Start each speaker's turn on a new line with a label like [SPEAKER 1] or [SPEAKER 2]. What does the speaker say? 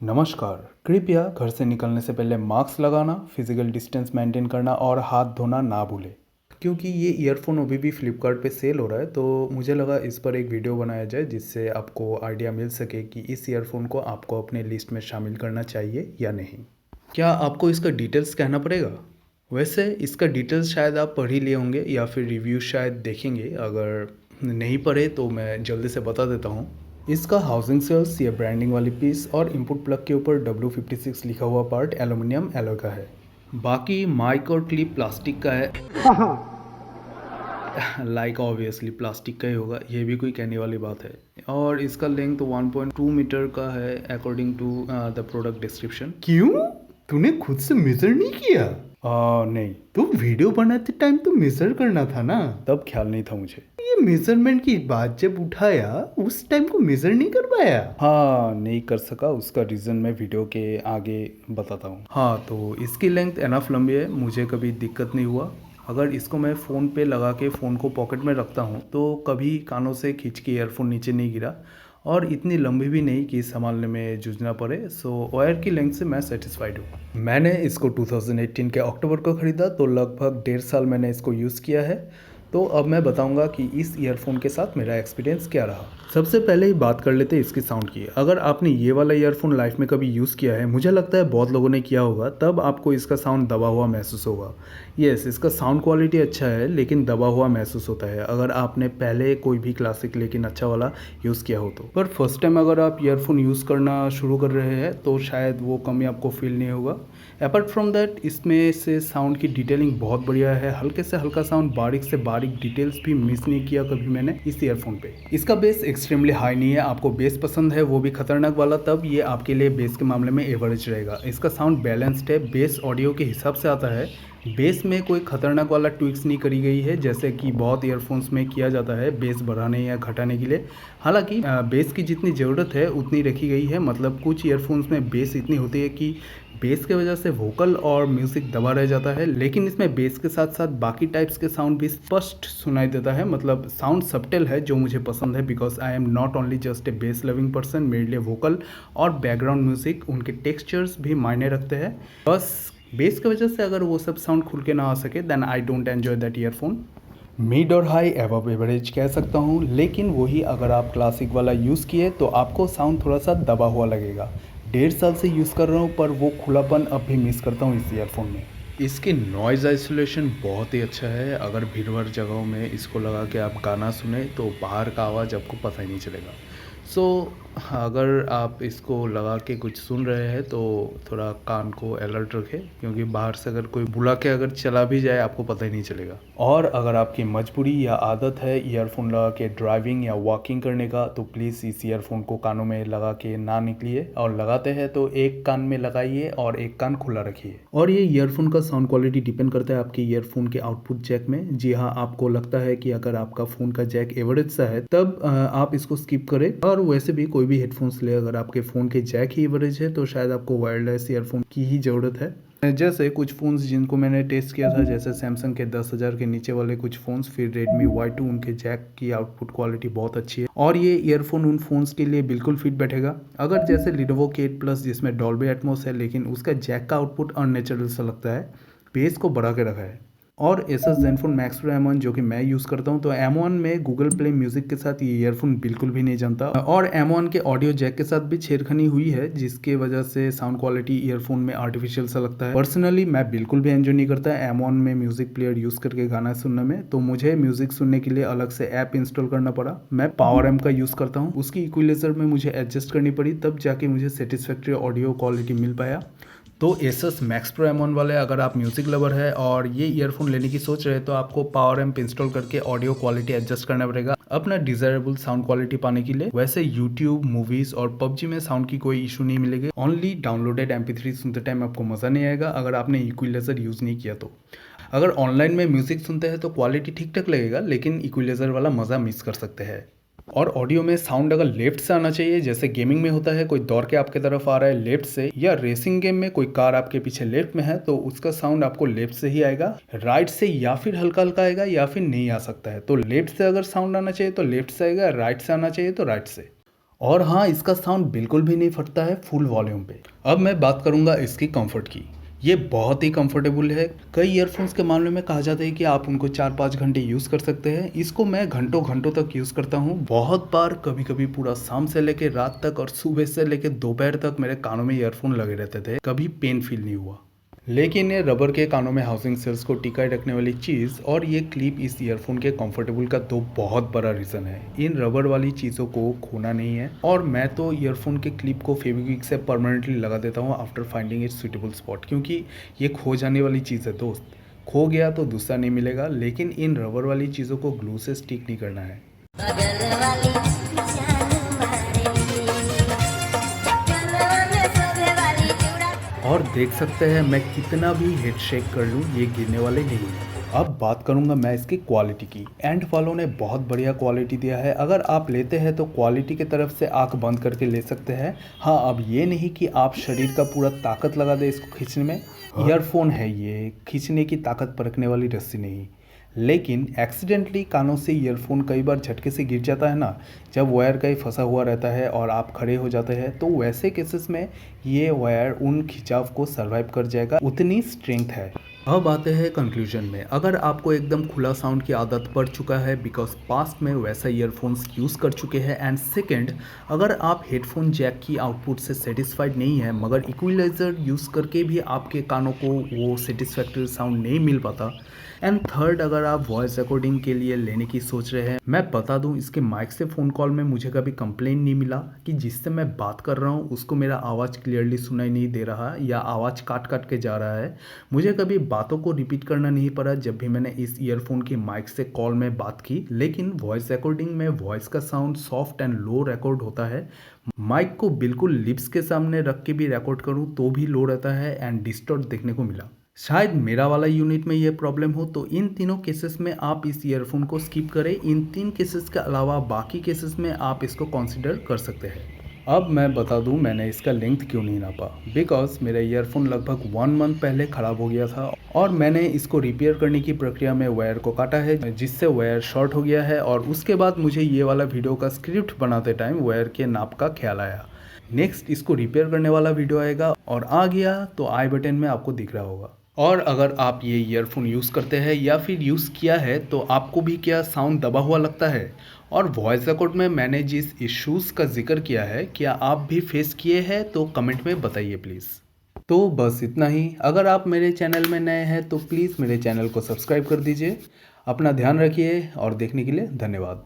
[SPEAKER 1] नमस्कार। कृपया घर से निकलने से पहले मास्क लगाना, फिजिकल डिस्टेंस मेंटेन करना और हाथ धोना ना भूलें। क्योंकि ये ईयरफोन अभी भी फ्लिपकार्ट पे सेल हो रहा है, तो मुझे लगा इस पर एक वीडियो बनाया जाए जिससे आपको आइडिया मिल सके कि इस ईयरफोन को आपको अपने लिस्ट में शामिल करना चाहिए या नहीं। क्या आपको इसका डिटेल्स कहना पड़ेगा? वैसे इसका डिटेल्स शायद आप पढ़ ही लिए होंगे या फिर रिव्यू शायद देखेंगे। अगर नहीं पढ़े तो मैं जल्दी से बता देता हूँ। इसका हाउसिंग सेल्स या ब्रांडिंग वाली पीस और इनपुट प्लग के ऊपर W56 लिखा हुआ पार्ट एल्यूमिनियम एलॉय का है। बाकी माइक और क्लिप प्लास्टिक का है। लाइक ऑब्वियसली प्लास्टिक का ही होगा, ये भी कोई कहने वाली बात है। और इसका लेंथ 1.2 मीटर का है according to the product description.
[SPEAKER 2] क्यों? तूने खुद से मेजर नहीं किया?
[SPEAKER 1] नहीं,
[SPEAKER 2] तो वीडियो बनाते टाइम तो मेजर करना था ना।
[SPEAKER 1] तब ख्याल नहीं था मुझे।
[SPEAKER 2] ये मेजरमेंट की बात जब उठाया उस टाइम को मेजर नहीं कर पाया।
[SPEAKER 1] हाँ, नहीं कर सका, उसका रीज़न मैं वीडियो के आगे बताता हूँ। हाँ, तो इसकी लेंथ एनफ लंबी है, मुझे कभी दिक्कत नहीं हुआ। अगर इसको मैं फ़ोन पे लगा के फ़ोन को पॉकेट में रखता हूँ तो कभी कानों से खींच के ईयरफोन नीचे नहीं गिरा, और इतनी लंबी भी नहीं कि संभालने में जूझना पड़े। सो वायर की लेंथ से मैं सेटिस्फाइड हूँ। मैंने इसको 2018 के अक्टूबर को ख़रीदा, तो लगभग 1.5 साल मैंने इसको यूज़ किया है। तो अब मैं बताऊंगा कि इस ईयरफोन के साथ मेरा एक्सपीरियंस क्या रहा। सबसे पहले ही बात कर लेते हैं इसकी साउंड की। अगर आपने ये वाला ईयरफोन लाइफ में कभी यूज़ किया है, मुझे लगता है बहुत लोगों ने किया होगा, तब आपको इसका साउंड दबा हुआ महसूस होगा। यस, इसका साउंड क्वालिटी अच्छा है लेकिन दबा हुआ महसूस होता है अगर आपने पहले कोई भी क्लासिक लेकिन अच्छा वाला यूज़ किया हो तो। पर फर्स्ट टाइम अगर आप ईयरफोन यूज़ करना शुरू कर रहे हैं तो शायद वो कमी आपको फील नहीं होगा। अपार्ट फ्रॉम दैट, इसमें से साउंड की डिटेलिंग बहुत बढ़िया है। हल्के से हल्का साउंड, बारीक से बारीक डिटेल्स भी मिस नहीं किया कभी मैंने इस ईयरफोन पे। इसका बेस एक्सट्रीमली हाई नहीं है। आपको बेस पसंद है, वो भी खतरनाक वाला, तब ये आपके लिए बेस के मामले में एवरेज रहेगा। इसका साउंड बैलेंस्ड है, बेस ऑडियो के हिसाब से आता है। बेस में कोई खतरनाक वाला ट्विक्स नहीं करी गई है जैसे कि बहुत ईयरफोन्स में किया जाता है बेस बढ़ाने या घटाने के लिए। हालांकि बेस की जितनी ज़रूरत है उतनी रखी गई है। मतलब कुछ ईयरफोन्स में बेस इतनी होती है कि बेस के वजह से वोकल और म्यूज़िक दबा रह जाता है, लेकिन इसमें बेस के साथ साथ बाकी टाइप्स के साउंड भी स्पष्ट सुनाई देता है। मतलब साउंड सबटल है, जो मुझे पसंद है, because I am not only just a base loving person. मेरे लिए वोकल और बैकग्राउंड म्यूज़िक, उनके टेक्सचर्स भी मायने रखते हैं। बस बेस की वजह से अगर वो सब साउंड खुल के ना आ सके then I don't enjoy that earphone. Mid और हाई एवब एवरेज कह सकता हूँ, लेकिन वही अगर आप क्लासिक वाला यूज़ किए तो आपको साउंड थोड़ा सा दबा हुआ लगेगा। 1.5 साल से यूज़ कर रहा हूँ पर वो खुलापन अब भी मिस करता हूँ इस ईयरफोन में। इसकी नॉइज़ आइसोलेशन बहुत ही अच्छा है। अगर भीड़ भाड़ जगहों में इसको लगा के आप गाना सुने तो बाहर का आवाज़ आपको पता ही नहीं चलेगा। सो अगर आप इसको लगा के कुछ सुन रहे हैं तो थोड़ा कान को अलर्ट रखें, क्योंकि बाहर से अगर कोई बुला के अगर चला भी जाए आपको पता ही नहीं चलेगा। और अगर आपकी मजबूरी या आदत है ईयरफोन लगा के ड्राइविंग या वॉकिंग करने का, तो प्लीज़ इस ईयरफोन को कानों में लगा के ना निकलिए, और लगाते हैं तो एक कान में लगाइए और एक कान खुला रखिए। और ये ईयरफोन का साउंड क्वालिटी डिपेंड करता है आपके ईयरफोन के आउटपुट जैक में। जी हाँ, आपको लगता है कि अगर आपका फ़ोन का जैक एवरेज सा है तब आप इसको स्किप करें। और वैसे भी कोई भी हेडफोन्स ले, अगर आपके फ़ोन के जैक ही एवरेज है तो शायद आपको वायरलेस ईयरफोन की ही ज़रूरत है। जैसे कुछ फ़ोन्स जिनको मैंने टेस्ट किया था, जैसे सैमसंग के 10,000 के नीचे वाले कुछ फ़ोन्स, फिर रेडमी Y2, उनके जैक की आउटपुट क्वालिटी बहुत अच्छी है और ये ईयरफोन उन फ़ोन्स के लिए बिल्कुल फिट बैठेगा। अगर जैसे Lenovo K 8 Plus जिसमें डॉल्बी एटमॉस है लेकिन उसका जैक का आउटपुट अननेचुरल सा लगता है, बेस को बढ़ा के रखा है। और Asus Zenfone Max Pro M1 जो कि मैं यूज़ करता हूँ, तो M1 में गूगल प्ले म्यूज़िक के साथ ये ईयरफोन बिल्कुल भी नहीं जानता। और M1 के ऑडियो जैक के साथ भी छेड़खानी हुई है जिसके वजह से साउंड क्वालिटी ईयरफोन में आर्टिफिशियल सा लगता है। पर्सनली मैं बिल्कुल भी एंजॉय नहीं करता M1 में म्यूज़िक प्लेयर यूज़ करके गाना सुनने में, तो मुझे म्यूज़िक सुनने के लिए अलग से ऐप इंस्टॉल करना पड़ा। मैं पावर एम का यूज़ करता हूँ, उसकी इक्विलाइजर में मुझे एडजस्ट करनी पड़ी, तब जाके मुझे सेटिस्फैक्ट्री ऑडियो क्वालिटी मिल पाया। तो Asus Max Pro M1 वाले अगर आप म्यूज़िक लवर है और ये ईयरफोन लेने की सोच रहे हैं तो आपको पावर एम्प इंस्टॉल करके ऑडियो क्वालिटी एडजस्ट करना पड़ेगा अपना डिजायरेबल साउंड क्वालिटी पाने के लिए। वैसे YouTube, मूवीज़ और PUBG में साउंड की कोई इशू नहीं मिलेगी। ओनली डाउनलोडेड MP3 सुनते टाइम आपको मज़ा नहीं आएगा अगर आपने इक्विलाइजर यूज़ नहीं किया तो। अगर ऑनलाइन में म्यूज़िक सुनते हैं तो क्वालिटी ठीक ठाक लगेगा, लेकिन इक्विलाइजर वाला मज़ा मिस कर सकते हैं। और ऑडियो में साउंड अगर लेफ्ट से आना चाहिए, जैसे गेमिंग में होता है कोई दौड़ के आपके तरफ आ रहा है लेफ्ट से, या रेसिंग गेम में कोई कार आपके पीछे लेफ्ट में है तो उसका साउंड आपको लेफ्ट से ही आएगा। राइट से या फिर हल्का हल्का आएगा या फिर नहीं आ सकता है। तो लेफ्ट से अगर साउंड आना चाहिए तो लेफ्ट से आएगा, राइट से आना चाहिए तो राइट से। और हाँ, इसका साउंड बिल्कुल भी नहीं फटता है फुल वॉल्यूम पे। अब मैं बात करूँगा इसकी कंफर्ट की। ये बहुत ही कंफर्टेबल है। कई ईयरफोन्स के मामले में कहा जाता है कि आप उनको 4-5 घंटे यूज़ कर सकते हैं। इसको मैं घंटों घंटों तक यूज़ करता हूँ। बहुत बार कभी कभी पूरा शाम से लेकर रात तक और सुबह से लेकर दोपहर तक मेरे कानों में ईयरफोन लगे रहते थे, कभी पेन फील नहीं हुआ। लेकिन ये रबर के कानों में हाउसिंग सेल्स को टिकाए रखने वाली चीज़ और ये क्लिप इस ईयरफोन के कंफर्टेबल का दो बहुत बड़ा रीज़न है। इन रबर वाली चीज़ों को खोना नहीं है और मैं तो ईयरफोन के क्लिप को फेविक्विक से परमानेंटली लगा देता हूँ after finding it suitable spot, क्योंकि ये खो जाने वाली चीज़ है दोस्त। खो गया तो दूसरा नहीं मिलेगा, लेकिन इन रबर वाली चीज़ों को ग्लू से स्टिक नहीं करना है।
[SPEAKER 3] बगल वाली जान मारेली, गलवा में सोभे वाली चूड़ा।
[SPEAKER 1] और देख सकते हैं मैं कितना भी हेड शेक कर लूँ ये गिरने वाले नहीं है। अब बात करूंगा मैं इसकी क्वालिटी की। एंड वालों ने बहुत बढ़िया क्वालिटी दिया है। अगर आप लेते हैं तो क्वालिटी की तरफ से आंख बंद करके ले सकते हैं। हाँ, अब ये नहीं कि आप शरीर का पूरा ताकत लगा दे इसको खींचने में। ईयरफोन है ये, खींचने की ताकत परखने वाली रस्सी नहीं। लेकिन एक्सीडेंटली कानों से ईयरफोन कई बार झटके से गिर जाता है ना, जब वायर कहीं फंसा हुआ रहता है और आप खड़े हो जाते हैं, तो वैसे केसेस में ये वायर उन खिंचाव को सर्वाइव कर जाएगा, उतनी स्ट्रेंथ है। अब आते हैं कंक्लूजन में। अगर आपको एकदम खुला साउंड की आदत पड़ चुका है बिकॉज पास्ट में वैसा ईयरफोन्स यूज़ कर चुके हैं, एंड सेकेंड, अगर आप हेडफोन जैक की आउटपुट से सेटिस्फाइड नहीं है मगर इक्विलाइजर यूज़ करके भी आपके कानों को वो सेटिस्फैक्टरी साउंड नहीं मिल पाता, एंड थर्ड, अगर आप वॉइस रिकॉर्डिंग के लिए लेने की सोच रहे हैं, मैं बता दूं इसके माइक से फ़ोन कॉल में मुझे कभी कंप्लेन नहीं मिला कि जिससे मैं बात कर रहा हूं उसको मेरा आवाज़ क्लियरली सुनाई नहीं दे रहा या आवाज़ काट काट के जा रहा है। मुझे कभी बातों को रिपीट करना नहीं पड़ा जब भी मैंने इस ईयरफोन की माइक से कॉल में बात की। लेकिन वॉइस रिकॉर्डिंग में वॉइस का sound soft and low record होता है। माइक को बिल्कुल लिप्स के सामने रख के भी रिकॉर्ड करूँ तो भी लो रहता है एंड डिस्टॉर्ट देखने को मिला। शायद मेरा वाला यूनिट में ये प्रॉब्लम हो, तो इन तीनों केसेस में आप इस ईयरफोन को स्किप करें। इन 3 केसेस के अलावा बाकी केसेस में आप इसको कंसिडर कर सकते हैं। अब मैं बता दूं मैंने इसका लेंथ क्यों नहीं नापा। बिकॉज मेरा ईयरफोन लगभग 1 मंथ पहले ख़राब हो गया था और मैंने इसको रिपेयर करने की प्रक्रिया में वायर को काटा है, जिससे वायर शॉर्ट हो गया है। और उसके बाद मुझे ये वाला वीडियो का स्क्रिप्ट बनाते टाइम वायर के नाप का ख्याल आया। नेक्स्ट इसको रिपेयर करने वाला वीडियो आएगा और आ गया तो आई बटन में आपको दिख रहा होगा। और अगर आप ये ईयरफोन यूज़ करते हैं या फिर यूज़ किया है तो आपको भी क्या साउंड दबा हुआ लगता है? और वॉइस रिकॉर्ड में मैंने जिस इश्यूज़ का जिक्र किया है, क्या आप भी फेस किए हैं? तो कमेंट में बताइए प्लीज़। तो बस इतना ही। अगर आप मेरे चैनल में नए हैं तो प्लीज़ मेरे चैनल को सब्सक्राइब कर दीजिए। अपना ध्यान रखिए और देखने के लिए धन्यवाद।